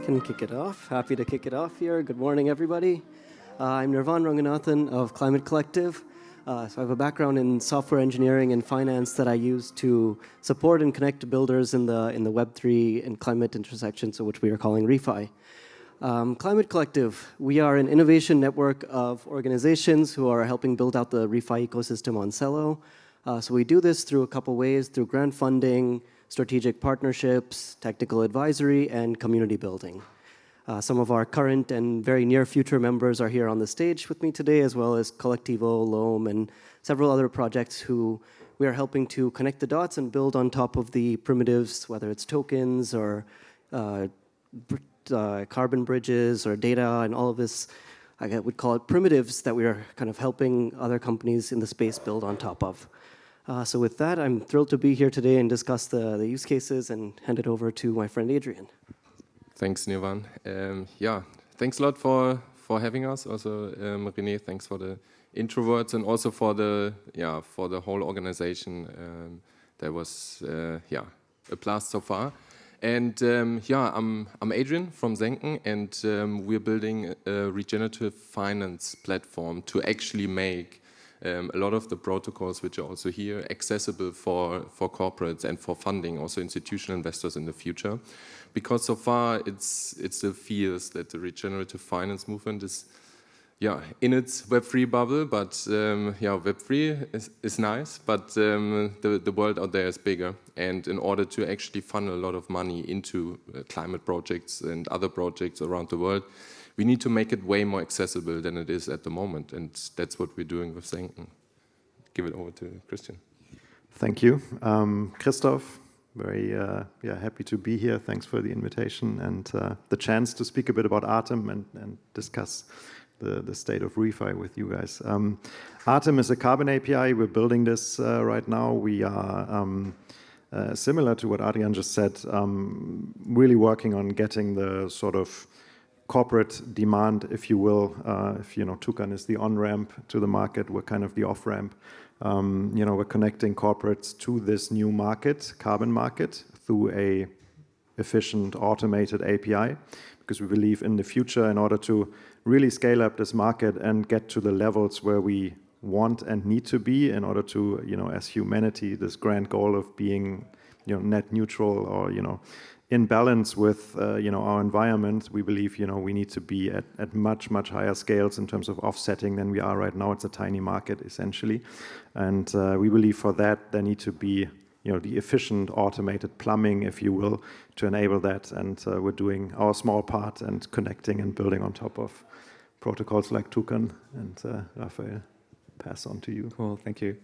can kick it off. Happy to kick it off here. Good morning, everybody. I'm Nirvaan Ranganathan of Climate Collective. So I have a background in software engineering and finance that I use to support and connect builders in the Web3 and climate intersection, so which we are calling ReFi. Climate Collective, we are an innovation network of organizations who are helping build out the ReFi ecosystem on Celo. So we do this through a couple ways, through grant funding, strategic partnerships, technical advisory, and community building. Some of our current and very near future members are here on the stage with me today, as well as Collectivo, Loam, and several other projects who we are helping to connect the dots and build on top of the primitives, whether it's tokens or carbon bridges or data and all of this. I would call it primitives that we are kind of helping other companies in the space build on top of. So with that, I'm thrilled to be here today and discuss the use cases and hand it over to my friend Adrian. Thanks, Nirvaan. Yeah, thanks a lot for having us. Also, René, thanks for the intro words and also for the whole organization. That was a blast so far. And I'm Adrian from Senken, and we're building a regenerative finance platform to actually make a lot of the protocols which are also here accessible for corporates and for funding, also institutional investors in the future. Because so far it's the fears that the regenerative finance movement is in its Web3 bubble, but Web3 is nice, but the world out there is bigger. And in order to actually funnel a lot of money into climate projects and other projects around the world, we need to make it way more accessible than it is at the moment. And that's what we're doing with Senken. Give it over to Christian. Thank you. Christoph, very happy to be here. Thanks for the invitation and the chance to speak a bit about Atem and discuss the state of ReFi with you guys. Atem is a carbon API. We're building this right now. We are, similar to what Adrian just said, really working on getting the sort of corporate demand, if you will. If Toucan is the on-ramp to the market, we're kind of the off-ramp. We're connecting corporates to this new market, carbon market, through a efficient, automated API, because we believe in the future, in order to really scale up this market and get to the levels where we want and need to be in order to, as humanity, this grand goal of being, net neutral or, in balance with, our environment, we believe, we need to be at much, much higher scales in terms of offsetting than we are right now. It's a tiny market, essentially. And we believe for that, there need to be, the efficient automated plumbing, if you will, to enable that. And we're doing our small part and connecting and building on top of protocols like Toucan. And Raphaël, pass on to you. Cool, thank you.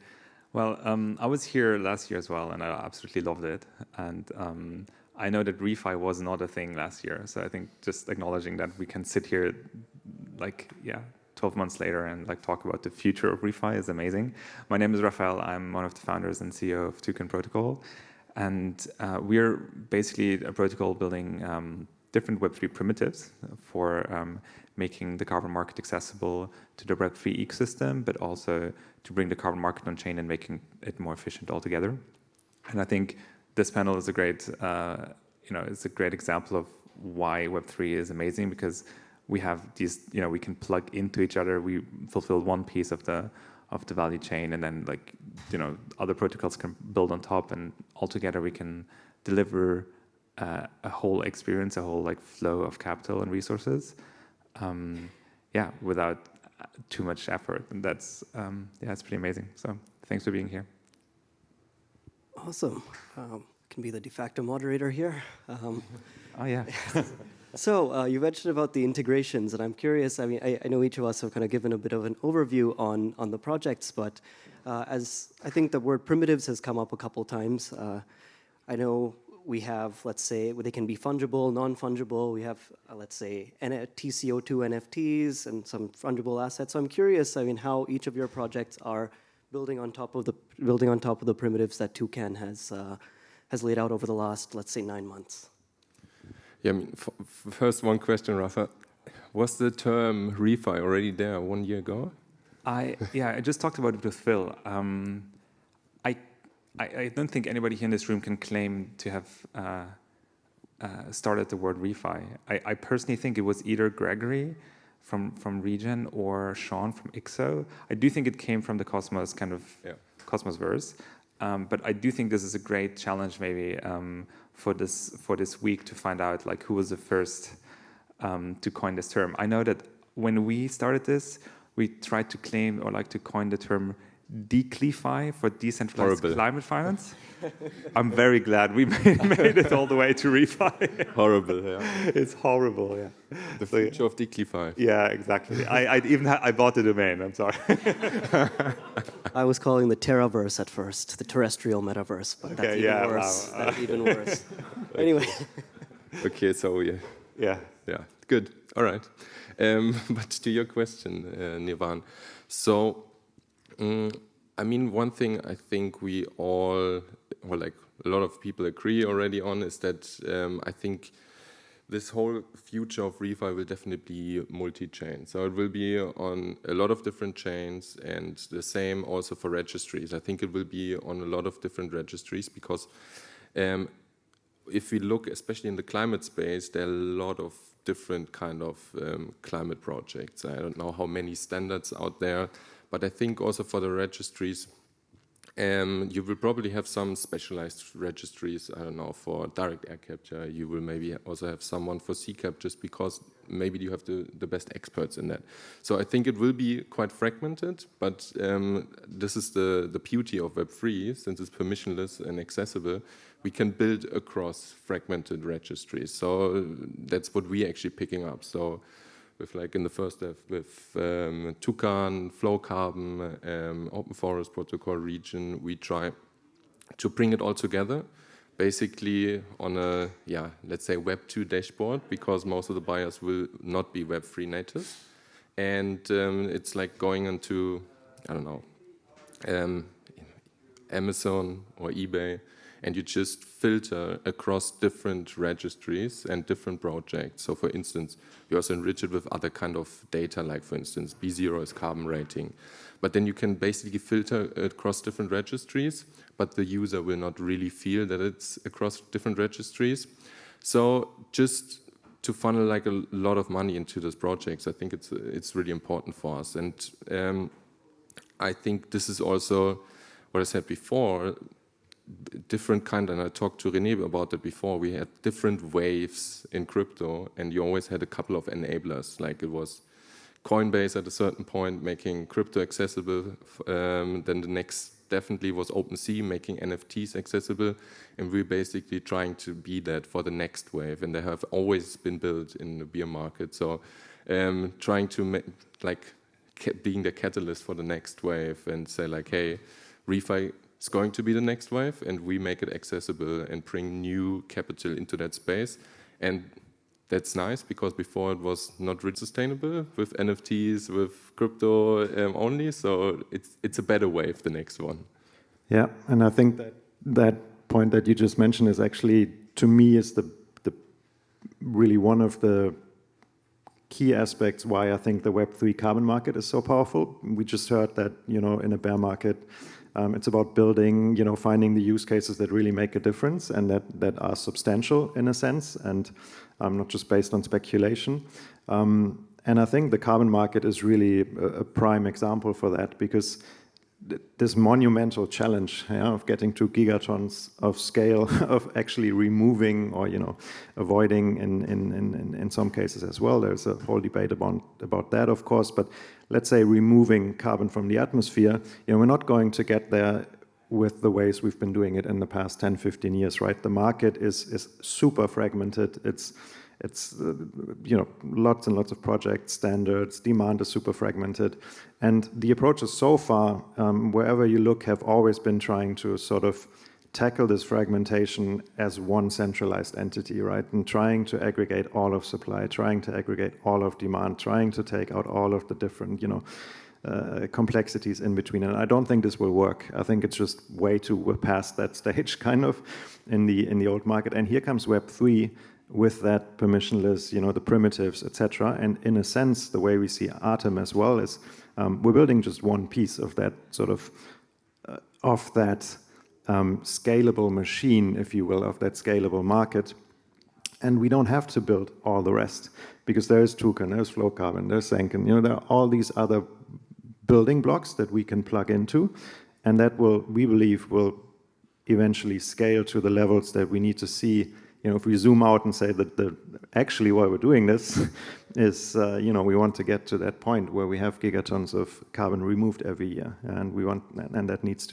Well, I was here last year as well, and I absolutely loved it. And I know that ReFi was not a thing last year, so I think just acknowledging that we can sit here 12 months later and talk about the future of ReFi is amazing. My name is Raphaël. I'm one of the founders and CEO of Toucan Protocol, and we're basically a protocol building different Web3 primitives for making the carbon market accessible to the Web3 ecosystem, but also to bring the carbon market on chain and making it more efficient altogether. And I think this panel is a great, it's a great example of why Web3 is amazing, because we have these, we can plug into each other. We fulfill one piece of the value chain, and then other protocols can build on top, and altogether we can deliver a whole experience, a whole flow of capital and resources, without too much effort. And that's it's pretty amazing. So thanks for being here. Awesome. Can be the de facto moderator here. Oh, yeah. So you mentioned about the integrations, and I'm curious, I know each of us have kind of given a bit of an overview on the projects, but as I think the word primitives has come up a couple times, I know we have, let's say, they can be fungible, non-fungible. We have, let's say, TCO2 NFTs and some fungible assets. So I'm curious, how each of your projects are building on top of the primitives that Toucan has laid out over the last, let's say, 9 months. Yeah, first one question, Rafa. Was the term ReFi already there 1 year ago? I just talked about it with Phil. I don't think anybody here in this room can claim to have started the word ReFi. I personally think it was either Gregory from Regen or Sean from IXO. I do think it came from the Cosmos kind of Cosmos verse, but I do think this is a great challenge maybe for this week to find out like who was the first to coin this term. I know that when we started this, we tried to claim or like to coin the term DCLIFI for decentralized climate finance. I'm very glad we made it all the way to ReFi. Horrible, yeah. It's horrible, yeah. The future of DCLIFI. Yeah, exactly. I bought the domain. I'm sorry. I was calling the Terraverse at first, the terrestrial metaverse, but that's even worse. Wow. That's even worse. Anyway. Okay, so yeah, good. All right. But to your question, Nirvaan. So, I mean, one thing I think we all, or like a lot of people agree already on, is that I think this whole future of ReFi will definitely be multi-chain. So it will be on a lot of different chains, and the same also for registries. I think it will be on a lot of different registries because if we look, especially in the climate space, there are a lot of different kind of climate projects. I don't know how many standards out there, but I think also for the registries, you will probably have some specialized registries, I don't know, for direct air capture. You will maybe also have someone for sea cap just because maybe you have the best experts in that. So I think it will be quite fragmented, but this is the beauty of Web3, since it's permissionless and accessible. We can build across fragmented registries. So that's what we're actually picking up. So with like in the first step with Toucan, Flow Carbon, Open Forest Protocol region, we try to bring it all together, basically on a, let's say Web 2 dashboard, because most of the buyers will not be Web 3 natives. And it's like going into, I don't know, Amazon or eBay, and you just filter across different registries and different projects. So for instance, you also enrich it with other kind of data, like for instance, B0 is carbon rating. But then you can basically filter across different registries, but the user will not really feel that it's across different registries. So just to funnel like a lot of money into those projects, I think it's really important for us. And I think this is also what I said before, different kind, and I talked to René about it before, we had different waves in crypto, and you always had a couple of enablers, like it was Coinbase at a certain point making crypto accessible, then the next definitely was OpenSea making NFTs accessible, and we're basically trying to be that for the next wave, and they have always been built in the bear market, so trying to make, like being the catalyst for the next wave and say like, hey, ReFi is going to be the next wave, and we make it accessible and bring new capital into that space. And that's nice, because before it was not really sustainable with NFTs, with crypto only. So it's a better wave, the next one. Yeah, and I think that point that you just mentioned is actually, to me, is the really one of the key aspects why I think the Web3 carbon market is so powerful. We just heard that, in a bear market, it's about building, finding the use cases that really make a difference and that are substantial in a sense, and not just based on speculation. And I think the carbon market is really a prime example for that, because this monumental challenge of getting to gigatons of scale, of actually removing or avoiding in some cases as well. There's a whole debate about that, of course, but let's say removing carbon from the atmosphere, we're not going to get there with the ways we've been doing it in the past 10, 15 years, right? The market is super fragmented. It's lots and lots of projects, standards, demand is super fragmented. And the approaches so far, wherever you look, have always been trying to sort of tackle this fragmentation as one centralized entity, right? And trying to aggregate all of supply, trying to aggregate all of demand, trying to take out all of the different, complexities in between. And I don't think this will work. I think it's just way too past that stage, kind of, in the old market. And here comes Web3 with that permissionless, the primitives, etc. And in a sense, the way we see Atem as well is we're building just one piece of that sort of scalable machine, if you will, of that scalable market. And we don't have to build all the rest, because there is Toucan, there's Flow Carbon, there's Senken. There are all these other building blocks that we can plug into, and that will, we believe, will eventually scale to the levels that we need to see. If we zoom out and say that actually why we're doing this is, we want to get to that point where we have gigatons of carbon removed every year, and that needs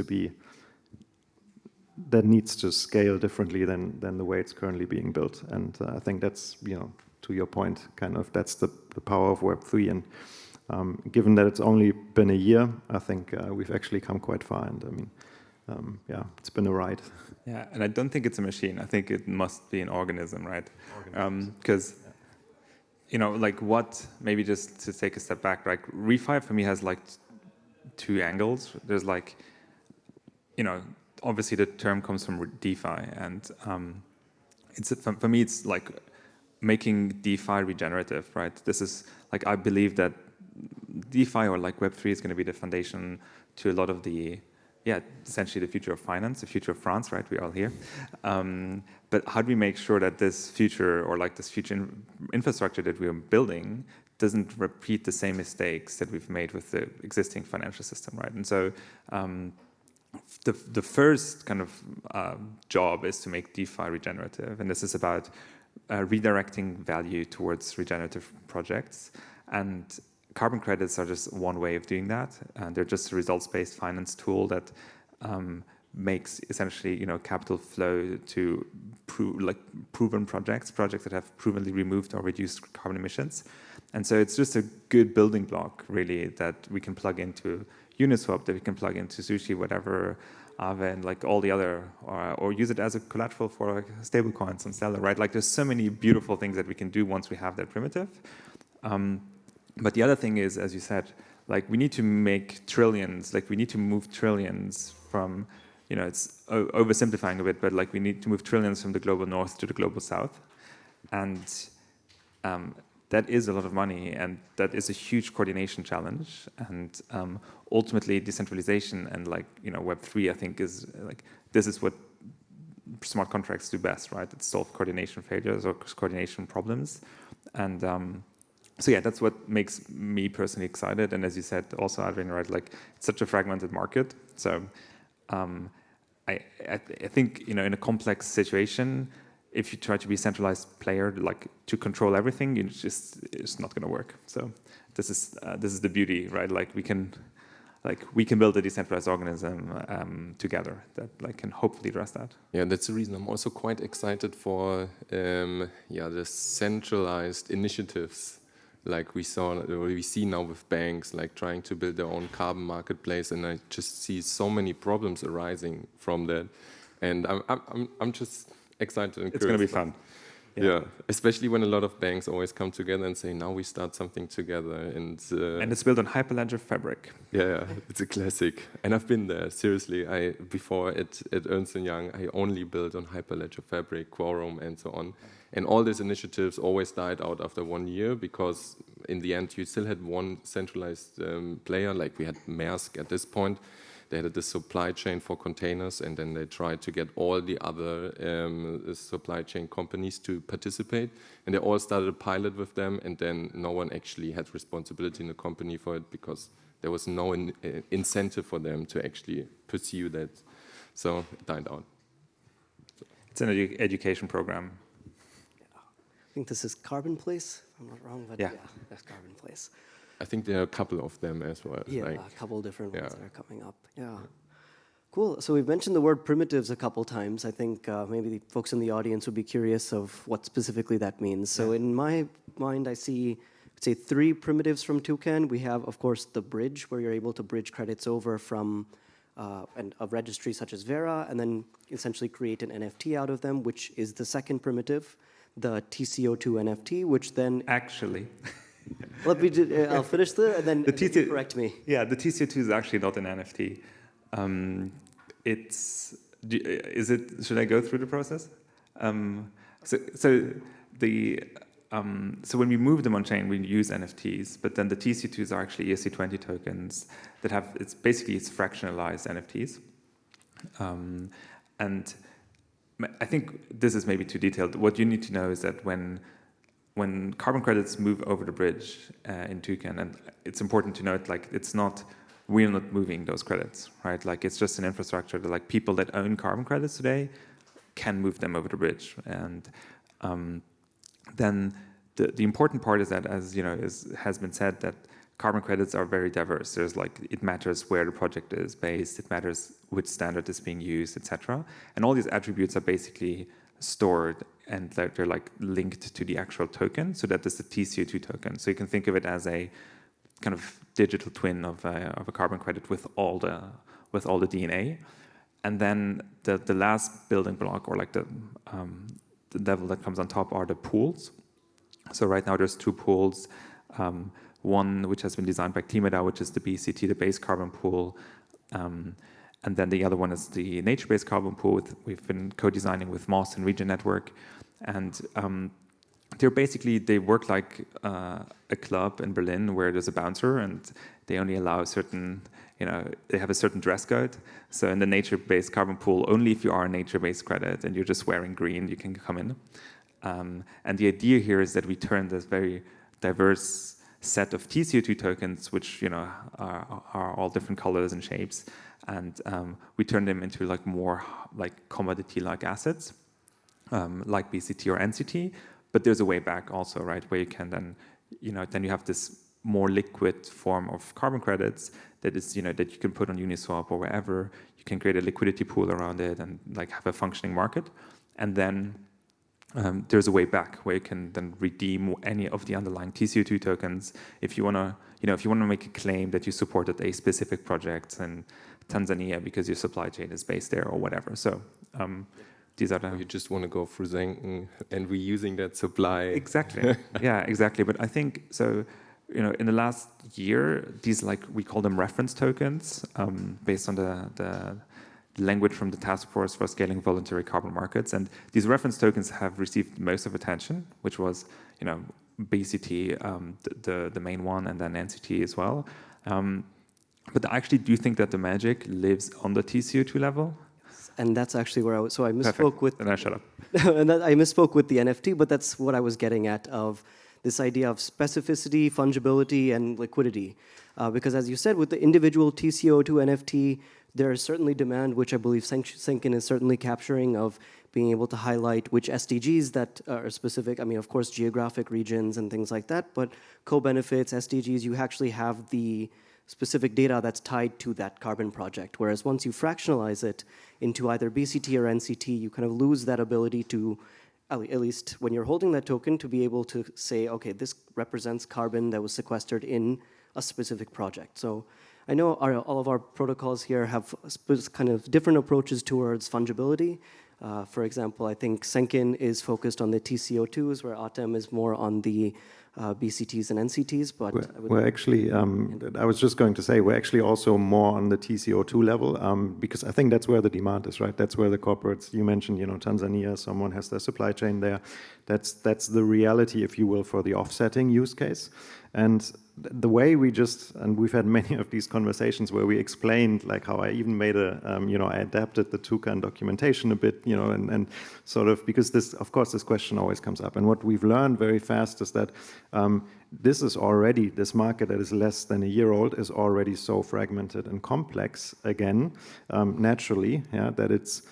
to scale differently than the way it's currently being built. And I think that's, to your point, kind of that's the power of Web3. And given that it's only been a year, I think we've actually come quite far. And I mean, it's been a ride. Yeah, and I don't think it's a machine. I think it must be an organism, right? Because, maybe just to take a step back, like ReFi for me has like two angles. There's like, obviously the term comes from DeFi, and for me it's like making DeFi regenerative, right? This is like, I believe that DeFi or like Web3 is going to be the foundation to a lot of the, essentially the future of finance, the future of France, right? We're all here. But how do we make sure that this future, or like this future infrastructure that we're building, doesn't repeat the same mistakes that we've made with the existing financial system, right? And so the first kind of job is to make DeFi regenerative, and this is about redirecting value towards regenerative projects. And carbon credits are just one way of doing that. And they're just a results-based finance tool that makes essentially, capital flow to proven projects that have provenly removed or reduced carbon emissions. And so it's just a good building block, really, that we can plug into Uniswap, that we can plug into Sushi, whatever, Aave, and like all the other, or use it as a collateral for like stable coins on Celo, right? Like there's so many beautiful things that we can do once we have that primitive. But the other thing is, as you said, like we need to make trillions, like we need to move trillions from, it's oversimplifying a bit, but like we need to move trillions from the global north to the global south. And that is a lot of money, and that is a huge coordination challenge. And ultimately, decentralization and Web3, I think, is like this is what smart contracts do best, right? It's solve coordination failures or coordination problems, and so that's what makes me personally excited. And as you said, also Adrian, right? Like it's such a fragmented market, so I think in a complex situation, if you try to be a centralized player, like to control everything, it's not going to work. So this is the beauty, right? Like we can build a decentralized organism together that can hopefully address that. Yeah, that's the reason I'm also quite excited for the centralized initiatives, like we see now with banks, like trying to build their own carbon marketplace, and I just see so many problems arising from that, and I'm just excited and curious. It's going to be fun. Yeah, especially when a lot of banks always come together and say, now we start something together. And it's built on Hyperledger Fabric. Yeah, it's a classic. And I've been there, seriously. Before at Ernst & Young, I only built on Hyperledger Fabric, Quorum, and so on. And all these initiatives always died out after 1 year, because in the end, you still had one centralized player, like we had Maersk at this point. They had the supply chain for containers, and then they tried to get all the other supply chain companies to participate. And they all started a pilot with them, and then no one actually had responsibility in the company for it, because there was no incentive for them to actually pursue that. So it died out. It's an education program. I think this is Carbon Place, if I'm not wrong, but that's Carbon Place. I think there are a couple of them as well. Yeah, a couple different ones that are coming up. Yeah. Cool. So we've mentioned the word primitives a couple times. I think maybe the folks in the audience would be curious of what specifically that means. So in my mind, I see, say, 3 primitives from Toucan. We have, of course, the bridge, where you're able to bridge credits over from a registry such as Vera, and then essentially create an NFT out of them, which is the second primitive, the TCO2 NFT, which then... Actually... I'll finish and then you correct me. Yeah, the TCO2 is actually not an NFT. Should I go through the process? So when we move them on chain, we use NFTs, but then the TCO2s are actually ERC20 tokens that have, it's fractionalized NFTs. And I think this is maybe too detailed. What you need to know is that when carbon credits move over the bridge in Toucan, and it's important to note, like, we're not moving those credits, right? Like, it's just an infrastructure that, like, people that own carbon credits today can move them over the bridge. And then the important part is that, as you know, has been said, that carbon credits are very diverse. There's like, it matters where the project is based, it matters which standard is being used, etc. And all these attributes are basically stored, and they're like linked to the actual token. So that is the TCO2 token. So you can think of it as a kind of digital twin of a carbon credit with all the DNA. And then the last building block, or like the level that comes on top, are the pools. So right now there's 2 pools. One which has been designed by KlimaDAO, which is the BCT, the base carbon pool. And then the other one is the nature-based carbon pool. We've been co-designing with Moss and Region Network. And they work like a club in Berlin where there's a bouncer, and they only allow certain, they have a certain dress code. So in the nature-based carbon pool, only if you are a nature-based credit and you're just wearing green, you can come in. And the idea here is that we turn this very diverse set of TCO2 tokens, which are all different colors and shapes, and we turn them into like more like commodity-like assets, like BCT or NCT. But there's a way back also, right, where you can then you have this more liquid form of carbon credits that is that you can put on Uniswap or wherever. You can create a liquidity pool around it and like have a functioning market, and then there's a way back where you can then redeem any of the underlying TCO2 tokens if you want to make a claim that you supported a specific project in Tanzania because your supply chain is based there or whatever. So these are the... You just want to go through Senken and reusing that supply. Exactly. Yeah, exactly. But I think so. In the last year, these, like, we call them reference tokens, based on the language from the Task Force for Scaling Voluntary Carbon Markets, and these reference tokens have received most of attention, which was, BCT, the main one, and then NCT as well. But I actually do think that the magic lives on the TCO2 level. And that's actually where I was. So I misspoke with. And I shut up. And I misspoke with the NFT, but that's what I was getting at, of this idea of specificity, fungibility, and liquidity. Because as you said, with the individual TCO2 NFT, there is certainly demand, which I believe Senken is certainly capturing, of being able to highlight which SDGs that are specific. I mean, of course, geographic regions and things like that, but co-benefits, SDGs, you actually have the specific data that's tied to that carbon project. Whereas once you fractionalize it into either BCT or NCT, you kind of lose that ability to, at least when you're holding that token, to be able to say, okay, this represents carbon that was sequestered in a specific project. So I know all of our protocols here have kind of different approaches towards fungibility. For example, I think Senken is focused on the TCO2s, where Atem is more on the BCTs and NCTs, but we're actually, I was just going to say, we're actually also more on the TCO2 level, because I think that's where the demand is, right? That's where the corporates, you mentioned, Tanzania, someone has their supply chain there. That's the reality, if you will, for the offsetting use case. And the way and we've had many of these conversations where we explained, like, how I even made I adapted the Toucan documentation a bit, and sort of, because this question always comes up. And what we've learned very fast is that this market that is less than a year old is already so fragmented and complex, again, naturally, that it's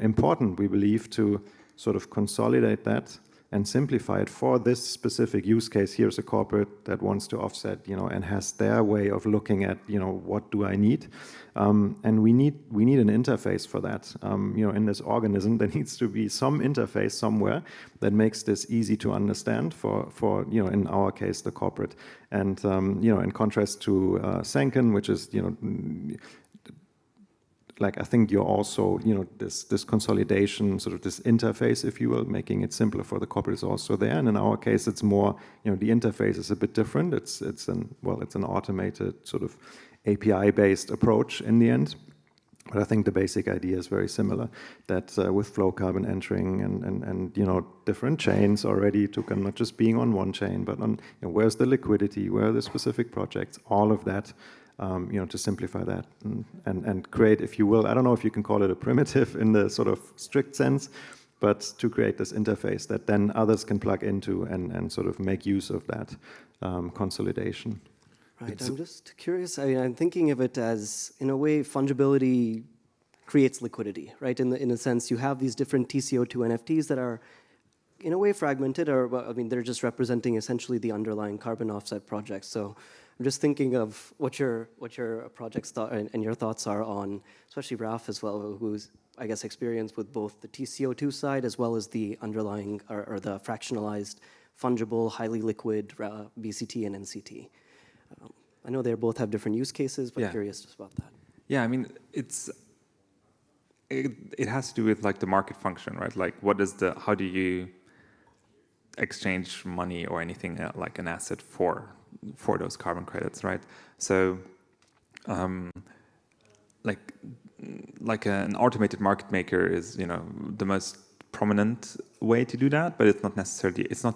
important, we believe, to sort of consolidate that and simplify it for this specific use case. Here's a corporate that wants to offset, and has their way of looking at, what do I need? And we need an interface for that. In this organism, there needs to be some interface somewhere that makes this easy to understand for in our case, the corporate. And, in contrast to Senken, which is, like, I think you're also, this consolidation, sort of this interface, if you will, making it simpler for the corporate is also there. And in our case, it's more, the interface is a bit different. It's an automated sort of API-based approach in the end. But I think the basic idea is very similar, that with flow carbon entering and different chains already, Toucan not just being on one chain, but on, where's the liquidity, where are the specific projects, all of that to simplify that and create, if you will, I don't know if you can call it a primitive in the sort of strict sense, but to create this interface that then others can plug into and sort of make use of that consolidation. Right, I'm just curious, I'm thinking of it as, in a way, fungibility creates liquidity, right? In a sense, you have these different TCO2 NFTs that are, in a way, fragmented, or, they're just representing essentially the underlying carbon offset projects. So I'm just thinking of what your project's thought and your thoughts are on, especially Raph as well, who's, I guess, experienced with both the TCO2 side as well as the underlying, or the fractionalized, fungible, highly liquid BCT and NCT. I know they both have different use cases, but curious just about that. Yeah, I mean, it has to do with like the market function, right? Like, how do you exchange money or anything like an asset for those carbon credits, right? So, like an automated market maker is, the most prominent way to do that, but it's not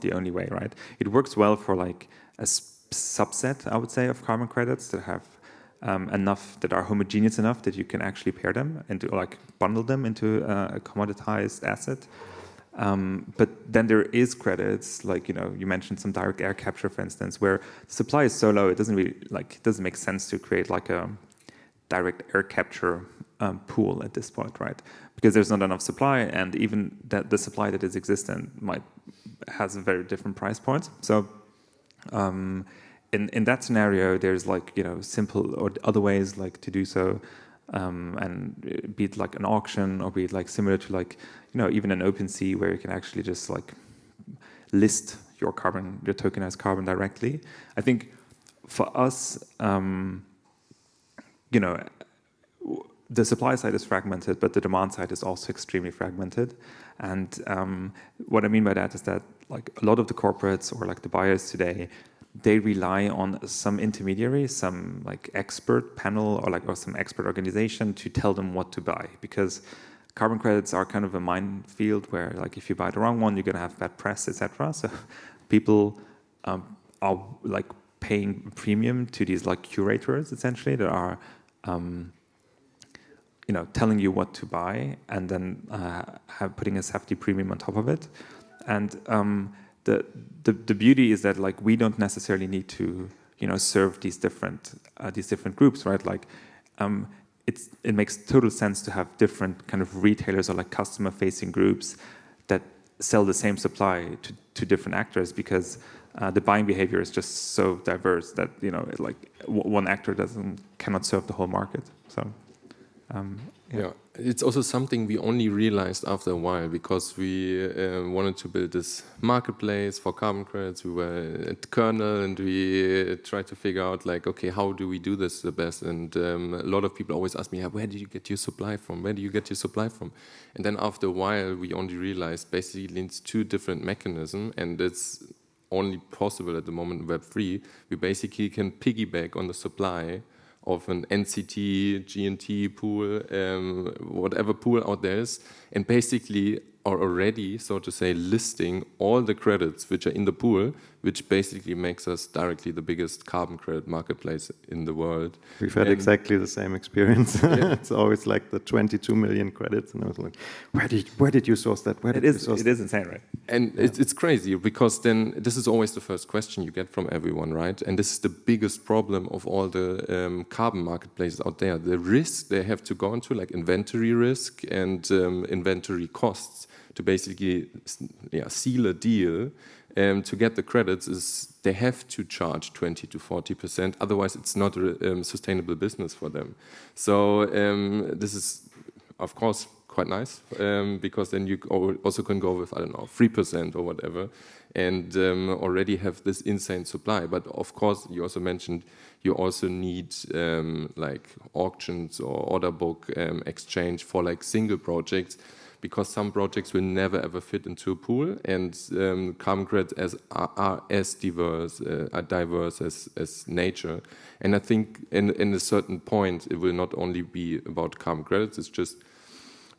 the only way, right? It works well for like a subset, I would say, of carbon credits that have enough, that are homogeneous enough that you can actually pair them into, like, bundle them into a commoditized asset. But then there is credits, like, you mentioned some direct air capture, for instance, where the supply is so low, it doesn't make sense to create like a direct air capture pool at this point, right? Because there's not enough supply, and even that the supply that is existent has a very different price point. So in that scenario, there's like, simple or other ways like to do so, and be it like an auction, or be it like similar to like, even an OpenSea, where you can actually just like list your tokenized carbon directly. I think for us, the supply side is fragmented, but the demand side is also extremely fragmented. And what I mean by that is that like a lot of the corporates or like the buyers today, they rely on some intermediary, some like expert panel or some expert organization to tell them what to buy, because carbon credits are kind of a minefield where like if you buy the wrong one, you're going to have bad press, etc. So people are like paying a premium to these like curators essentially that are telling you what to buy, and then putting a hefty premium on top of it. And the beauty is that like we don't necessarily need to serve these different groups, right? Like it makes total sense to have different kind of retailers or like customer facing groups that sell the same supply to different actors, because the buying behavior is just so diverse that like one actor cannot serve the whole market. So. Yeah, it's also something we only realized after a while, because we wanted to build this marketplace for carbon credits. We were at Kernel and we tried to figure out like, okay, how do we do this the best? And a lot of people always ask me, where do you get your supply from? Where do you get your supply from? And then after a while, we only realized basically it's two different mechanisms, and it's only possible at the moment in Web3. We basically can piggyback on the supply of an NCT, GNT pool, whatever pool out there is, and basically are already, so to say, listing all the credits which are in the pool, which basically makes us directly the biggest carbon credit marketplace in the world. We've had exactly the same experience. Yeah. It's always like the 22 million credits, and I was like, where did you source that? It is insane, right? And it's crazy, because then this is always the first question you get from everyone, right? And this is the biggest problem of all the carbon marketplaces out there. The risk they have to go into, like inventory risk and inventory costs, to basically seal a deal to get the credits, is they have to charge 20 to 40%. Otherwise, it's not a sustainable business for them. So this is, of course, quite nice, because then you also can go with, 3% or whatever, and already have this insane supply. But of course, you also mentioned you also need like auctions or order book exchange for like single projects, because some projects will never ever fit into a pool, and carbon credits are as diverse as nature. And I think in a certain point, it will not only be about carbon credits. It's just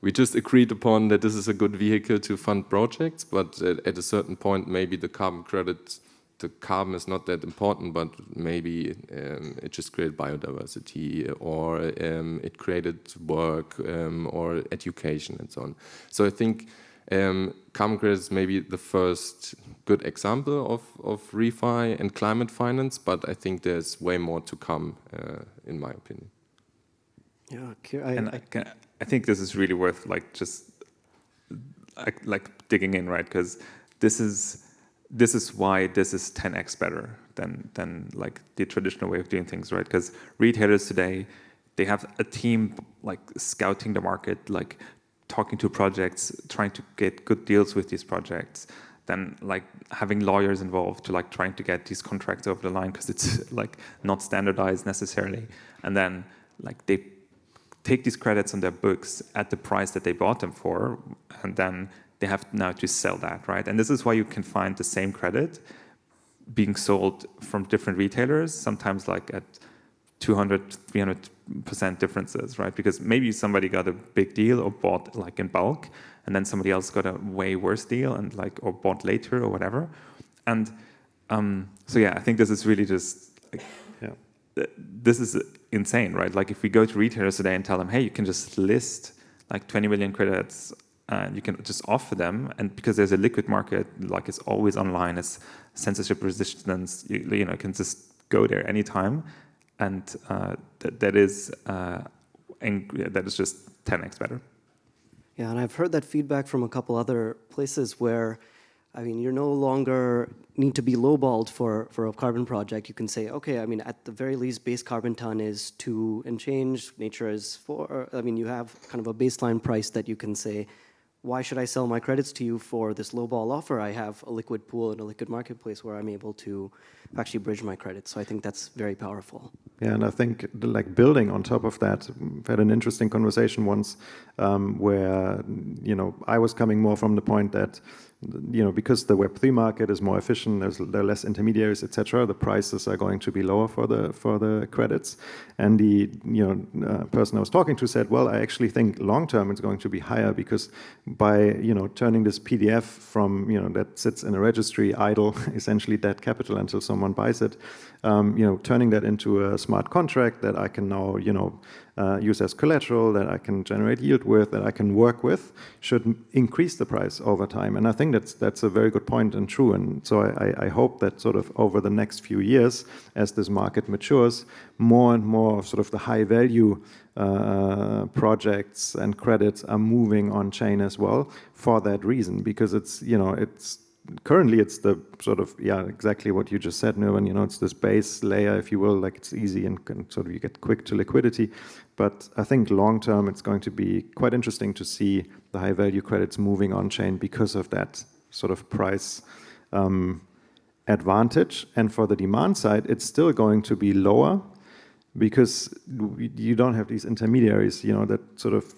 we just agreed upon that this is a good vehicle to fund projects, but at a certain point, maybe the carbon credit the carbon is not that important, but maybe it just created biodiversity, or it created work or education and so on. So I think carbon credits may be the first good example of ReFi and climate finance, but I think there's way more to come, in my opinion. Yeah, I think this is really worth like digging in, right? Because this is why this is 10x better than like the traditional way of doing things, right? Because retailers today, they have a team like scouting the market, like talking to projects, trying to get good deals with these projects, then like having lawyers involved to like trying to get these contracts over the line because it's like not standardized necessarily, and then like they take these credits on their books at the price that they bought them for, and then they have now to sell that, right? And this is why you can find the same credit being sold from different retailers, sometimes like at 200, 300% differences, right? Because maybe somebody got a big deal or bought like in bulk, and then somebody else got a way worse deal and like, or bought later or whatever. And so yeah, I think this is really just like, this is insane, right? Like if we go to retailers today and tell them, hey, you can just list like 20 million credits and you can just offer them, and because there's a liquid market, like it's always online, it's censorship resistance, you know, can just go there anytime, and that is just 10x better. Yeah, and I've heard that feedback from a couple other places where, I mean, you're no longer need to be lowballed for a carbon project. You can say, okay, I mean, at the very least, base carbon ton is 2 and change, nature is 4. I mean, you have kind of a baseline price that you can say, why should I sell my credits to you for this lowball offer? I have a liquid pool and a liquid marketplace where I'm able to actually bridge my credits. So I think that's very powerful. Yeah, and I think like building on top of that, we've had an interesting conversation once where, you know, I was coming more from the point that, you know, because the Web3 market is more efficient, there are less intermediaries, etc. The prices are going to be lower for the credits. And the person I was talking to said, well, I actually think long term it's going to be higher because by turning this PDF from that sits in a registry idle, essentially dead capital until someone buys it, turning that into a smart contract that I can now use as collateral, that I can generate yield with, that I can work with, should increase the price over time. And I think that's a very good point and true. And so I hope that sort of over the next few years, as this market matures, more and more of sort of the high value projects and credits are moving on chain as well for that reason, because it's currently it's the sort of exactly what you just said, Nirvaan. It's this base layer, if you will, like it's easy and sort of you get quick to liquidity. But I think long term it's going to be quite interesting to see the high value credits moving on chain because of that sort of price advantage. And for the demand side, it's still going to be lower because you don't have these intermediaries, that sort of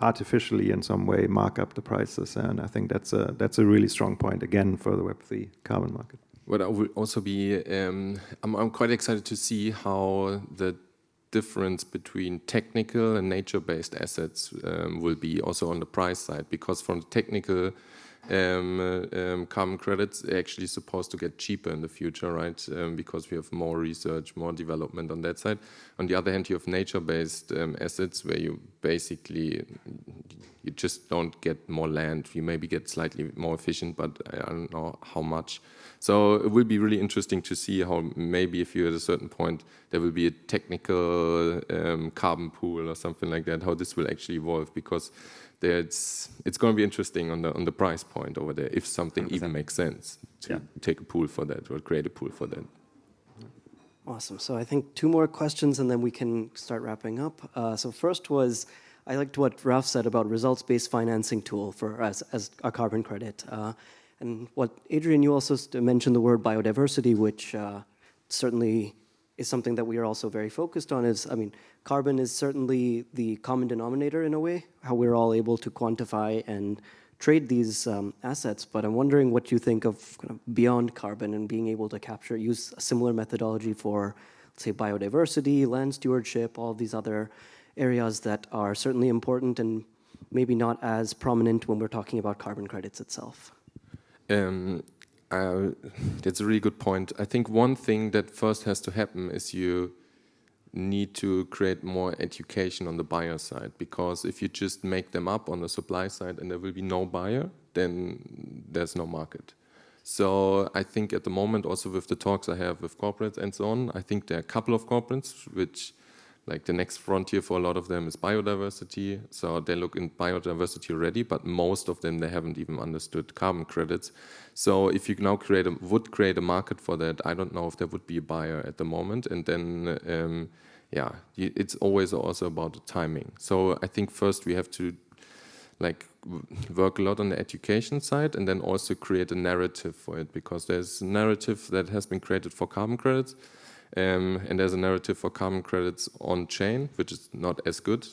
artificially in some way mark up the prices, and I think that's a really strong point again for the Web3 carbon market. What I will also be, I'm quite excited to see how the difference between technical and nature-based assets will be also on the price side, because from the technical carbon credits are actually supposed to get cheaper in the future, right? Because we have more research, more development on that side. On the other hand, you have nature-based assets where you basically you just don't get more land. You maybe get slightly more efficient, but I don't know how much. So it will be really interesting to see how maybe if you're at a certain point, there will be a technical carbon pool or something like that, how this will actually evolve, because it's going to be interesting on the price point over there, if something 100%. Even makes sense to take a pool for that or create a pool for that. Awesome. So I think 2 more questions and then we can start wrapping up. So first was, I liked what Ralph said about results-based financing tool for as a carbon credit. And what, Adrian, you also mentioned the word biodiversity, which certainly is something that we are also very focused on. Carbon is certainly the common denominator in a way, how we're all able to quantify and trade these assets. But I'm wondering what you think of kind of beyond carbon and being able to use a similar methodology for, let's say, biodiversity, land stewardship, all of these other areas that are certainly important and maybe not as prominent when we're talking about carbon credits itself. That's a really good point. I think one thing that first has to happen is you need to create more education on the buyer side, because if you just make them up on the supply side and there will be no buyer, then there's no market. So I think at the moment, also with the talks I have with corporates and so on, I think there are a couple of corporates which, like the next frontier for a lot of them is biodiversity. So they look in biodiversity already, but most of them, they haven't even understood carbon credits. So if you now would create a market for that, I don't know if there would be a buyer at the moment. And then, it's always also about the timing. So I think first we have to work a lot on the education side and then also create a narrative for it, because there's a narrative that has been created for carbon credits. And there's a narrative for carbon credits on chain, which is not as good.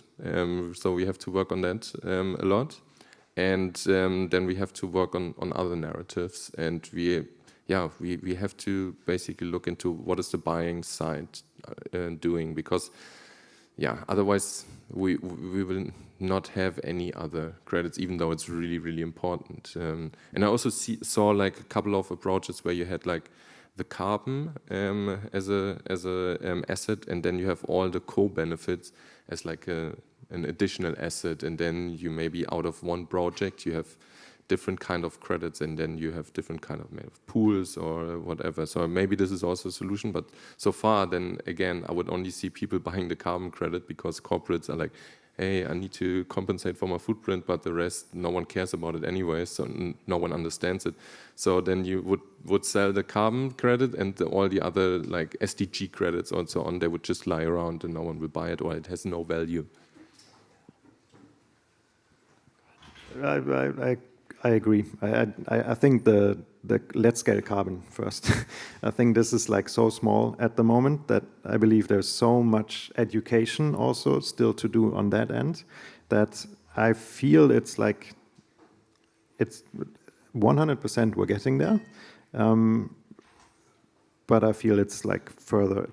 So we have to work on that a lot. And then we have to work on other narratives. And we have to basically look into what is the buying side doing, because otherwise we will not have any other credits, even though it's really, really important. And I also saw like a couple of approaches where you had like the carbon as a asset, and then you have all the co-benefits as like an additional asset, and then you maybe out of one project you have different kind of credits, and then you have different kind of pools or whatever. So maybe this is also a solution, but so far then again I would only see people buying the carbon credit because corporates are like, hey, I need to compensate for my footprint, but the rest, no one cares about it anyway, so no one understands it. So then you would sell the carbon credit, and all the other like SDG credits and so on, they would just lie around and no one will buy it, or it has no value. I agree. I think the let's scale carbon first. I think this is like so small at the moment that I believe there's so much education also still to do on that end, that I feel it's 100% we're getting there. But I feel it's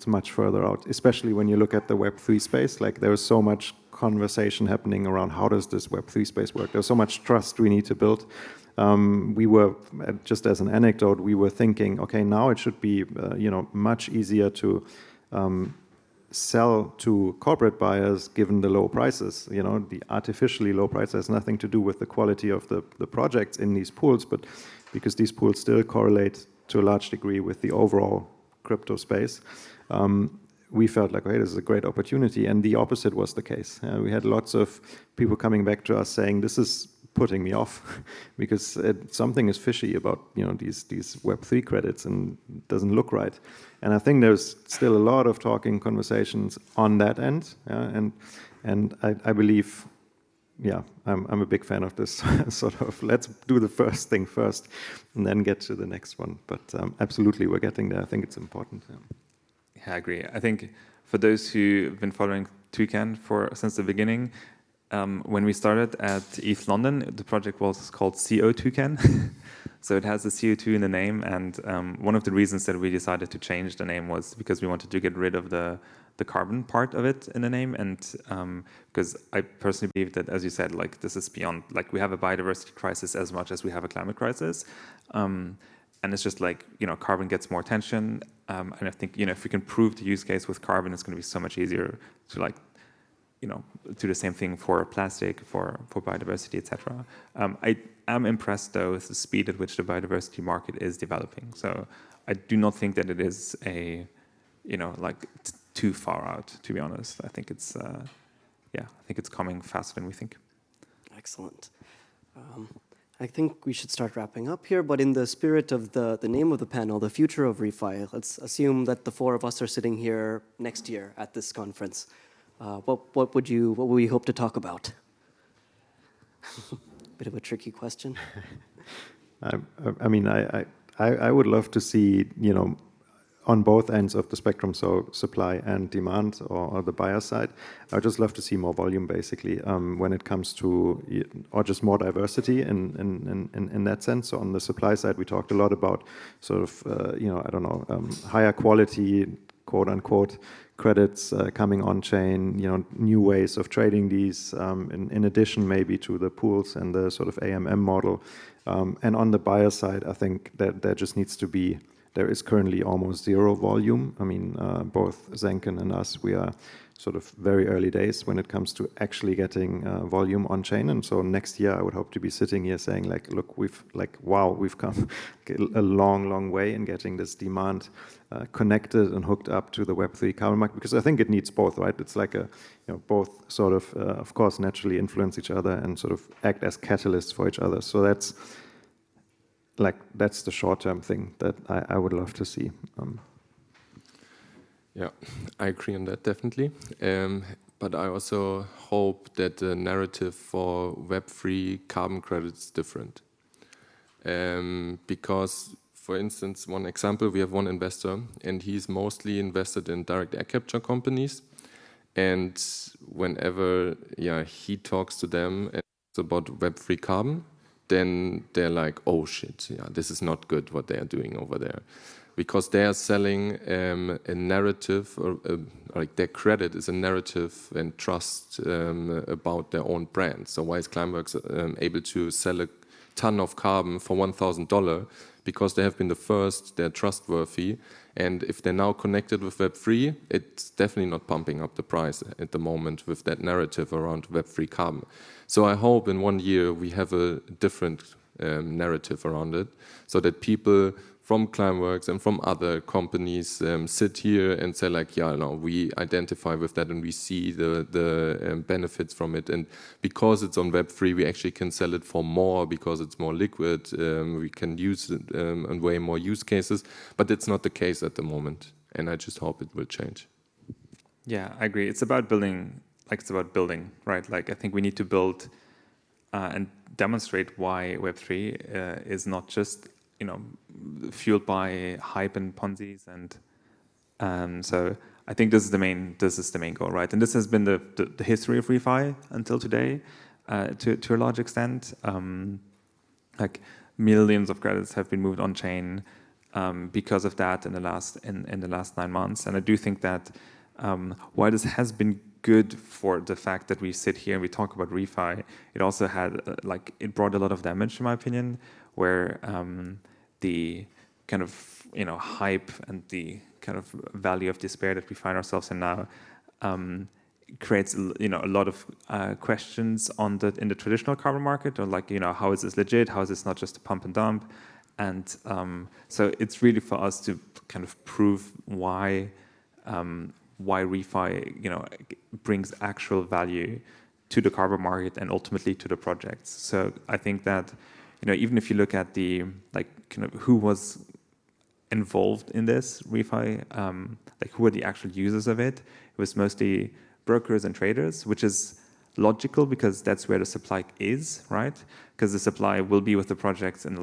much further out, especially when you look at the Web3 space. Like there is so much conversation happening around how does this Web3 space work. There's so much trust we need to build. We were, just as an anecdote, we were thinking, okay, now it should be much easier to sell to corporate buyers given the low prices. The artificially low price has nothing to do with the quality of the projects in these pools, but because these pools still correlate to a large degree with the overall crypto space. We felt like, okay, this is a great opportunity, and the opposite was the case. We had lots of people coming back to us saying, this is putting me off because something is fishy about these Web3 credits and it doesn't look right. And I think there's still a lot of talking conversations on that end, and I believe, I'm a big fan of this sort of let's do the first thing first and then get to the next one. But absolutely, we're getting there. I think it's important. Yeah, I agree. I think for those who have been following Toucan since the beginning, when we started at ETH London, the project was called CO Toucan. So it has the CO2 in the name, and one of the reasons that we decided to change the name was because we wanted to get rid of the carbon part of it in the name, and because I personally believe that, as you said, like this is beyond, like we have a biodiversity crisis as much as we have a climate crisis. And it's just like, carbon gets more attention. And I think, if we can prove the use case with carbon, it's going to be so much easier to do the same thing for plastic, for biodiversity, etc. I am impressed, though, with the speed at which the biodiversity market is developing. So I do not think that it is too far out, to be honest. I think it's, coming faster than we think. Excellent. I think we should start wrapping up here, but in the spirit of the name of the panel, the future of ReFi, let's assume that the four of us are sitting here next year at this conference. What would we hope to talk about? Bit of a tricky question. I would love to see, on both ends of the spectrum, so supply and demand, or the buyer side. I would just love to see more volume, basically, when it comes to, or just more diversity in that sense. So on the supply side, we talked a lot about sort of, higher quality, quote unquote, credits coming on chain, new ways of trading these, in addition maybe to the pools and the sort of AMM model. And on the buyer side, I think that there just needs to be, there is currently almost zero volume. I mean, both Senken and us, we are sort of very early days when it comes to actually getting volume on chain. And so next year I would hope to be sitting here saying like, look, we've come a long way in getting this demand connected and hooked up to the Web3 carbon market, because I think it needs both, right? It's like both sort of course, naturally influence each other and sort of act as catalysts for each other. So that's the short-term thing that I would love to see. Yeah, I agree on that, definitely. But I also hope that the narrative for Web3 carbon credits is different. Because, for instance, one example, we have one investor, and he's mostly invested in direct air capture companies. And whenever he talks to them about Web3 carbon, then they're like, oh shit, this is not good what they are doing over there. Because they are selling a narrative, or like their credit is a narrative and trust about their own brand. So why is Climeworks able to sell a ton of carbon for $1,000? Because they have been the first, they're trustworthy, and if they're now connected with Web3, it's definitely not pumping up the price at the moment with that narrative around Web3 carbon. So I hope in 1 year we have a different narrative around it, so that people from Climeworks and from other companies sit here and say like, we identify with that and we see the benefits from it. And because it's on Web3, we actually can sell it for more because it's more liquid. We can use it in way more use cases, but it's not the case at the moment. And I just hope it will change. Yeah, I agree. It's about building, right? Like I think we need to build and demonstrate why Web3 is not just fueled by hype and Ponzi's, and so I think this is the main goal, right? And this has been the history of ReFi until today, to a large extent. Like millions of credits have been moved on chain because of that in the last 9 months, and I do think that while this has been good for the fact that we sit here and we talk about ReFi, it also had it brought a lot of damage, in my opinion, where the kind of hype and the kind of valley of despair that we find ourselves in now creates a lot of questions in the traditional carbon market, or how is this legit? How is this not just a pump and dump? And so it's really for us to kind of prove why ReFi brings actual value to the carbon market and ultimately to the projects. So I think that even if you look at the who was involved in this ReFi, who were the actual users of it, it was mostly brokers and traders, which is logical because that's where the supply is, right? Because the supply will be with the projects in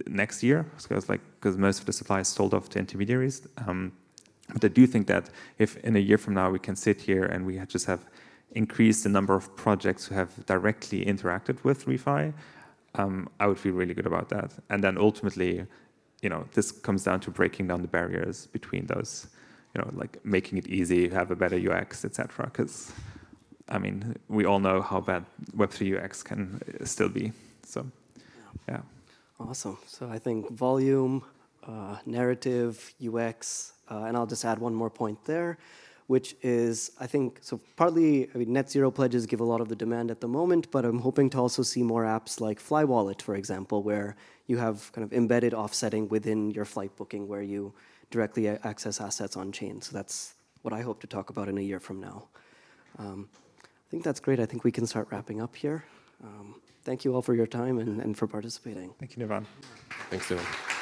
next year, because most of the supply is sold off to intermediaries. But I do think that if in a year from now we can sit here and we just have increased the number of projects who have directly interacted with ReFi, I would feel really good about that. And then ultimately, this comes down to breaking down the barriers between those, making it easy, have a better UX, etc. Because, I mean, we all know how bad Web3 UX can still be. So, yeah. Awesome. So I think volume, narrative, UX, and I'll just add one more point there, which is, I think, so partly, net zero pledges give a lot of the demand at the moment, but I'm hoping to also see more apps like Fly Wallet, for example, where you have kind of embedded offsetting within your flight booking where you directly access assets on chain. So that's what I hope to talk about in a year from now. I think that's great. I think we can start wrapping up here. Thank you all for your time and for participating. Thank you, Nirvaan. Thanks, Nirvaan.